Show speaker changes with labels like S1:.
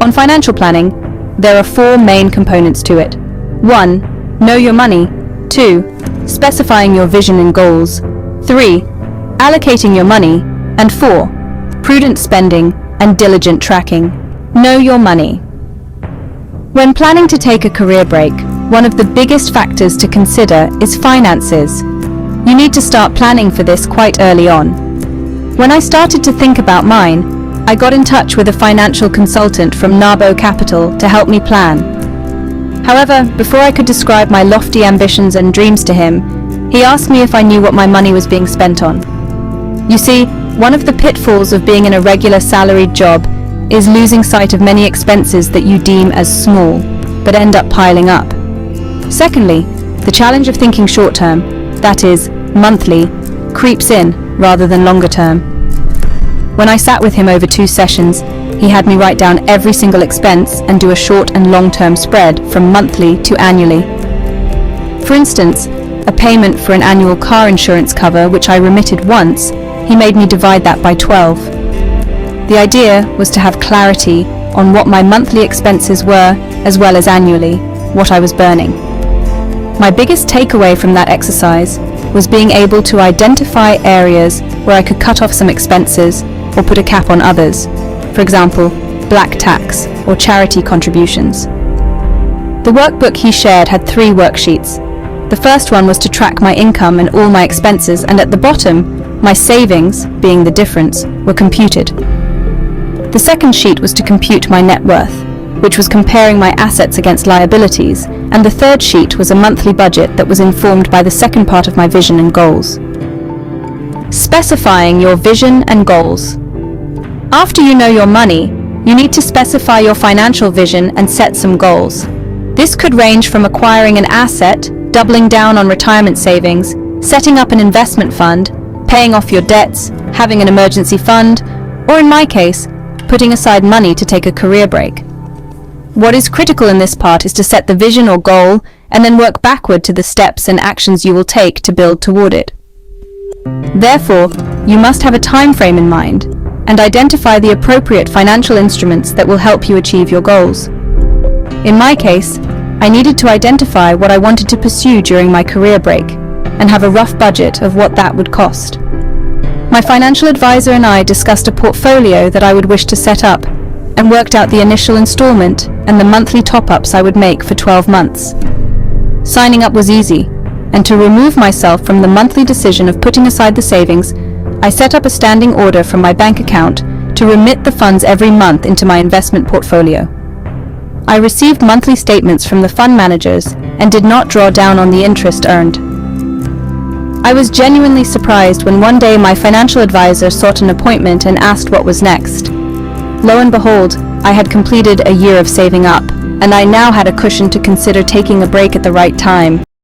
S1: On financial planning, there are 4 main components to it. 1. Know your money. 2. Specifying your vision and goals. 3. Allocating your money. And 4. Prudent spending and diligent tracking. Know your money. When planning to take a career break, one of the biggest factors to consider is finances. You need to start planning for this quite early on. When I started to think about mine, I got in touch with a financial consultant from Nabo Capital to help me plan. However, before I could describe my lofty ambitions and dreams to him, he asked me if I knew what my money was being spent on. You see, one of the pitfalls of being in a regular salaried job is losing sight of many expenses that you deem as small, but end up piling up. Secondly, the challenge of thinking short-term, that is, monthly, creeps in rather than longer term. When I sat with him over 2 sessions, he had me write down every single expense and do a short and long-term spread from monthly to annually. For instance, a payment for an annual car insurance cover which I remitted once, he made me divide that by 12. The idea was to have clarity on what my monthly expenses were, as well as annually, what I was burning. My biggest takeaway from that exercise was being able to identify areas where I could cut off some expenses or put a cap on others, for example, black tax or charity contributions. The workbook he shared had 3 worksheets. The first one was to track my income and all my expenses, and at the bottom, my savings, being the difference, were computed. The second sheet was to compute my net worth, which was comparing my assets against liabilities, and the third sheet was a monthly budget that was informed by the second part of my vision and goals. Specifying your vision and goals. After you know your money, you need to specify your financial vision and set some goals. This could range from acquiring an asset, doubling down on retirement savings, setting up an investment fund, paying off your debts, having an emergency fund, or in my case, putting aside money to take a career break. What is critical in this part is to set the vision or goal and then work backward to the steps and actions you will take to build toward it. Therefore, you must have a time frame in mind and identify the appropriate financial instruments that will help you achieve your goals. In my case, I needed to identify what I wanted to pursue during my career break and have a rough budget of what that would cost. My financial advisor and I discussed a portfolio that I would wish to set up and worked out the initial installment and the monthly top-ups I would make for 12 months. Signing up was easy, and to remove myself from the monthly decision of putting aside the savings, I set up a standing order from my bank account to remit the funds every month into my investment portfolio. I received monthly statements from the fund managers and did not draw down on the interest earned. I was genuinely surprised when one day my financial advisor sought an appointment and asked what was next. Lo and behold, I had completed a year of saving up, and I now had a cushion to consider taking a break at the right time,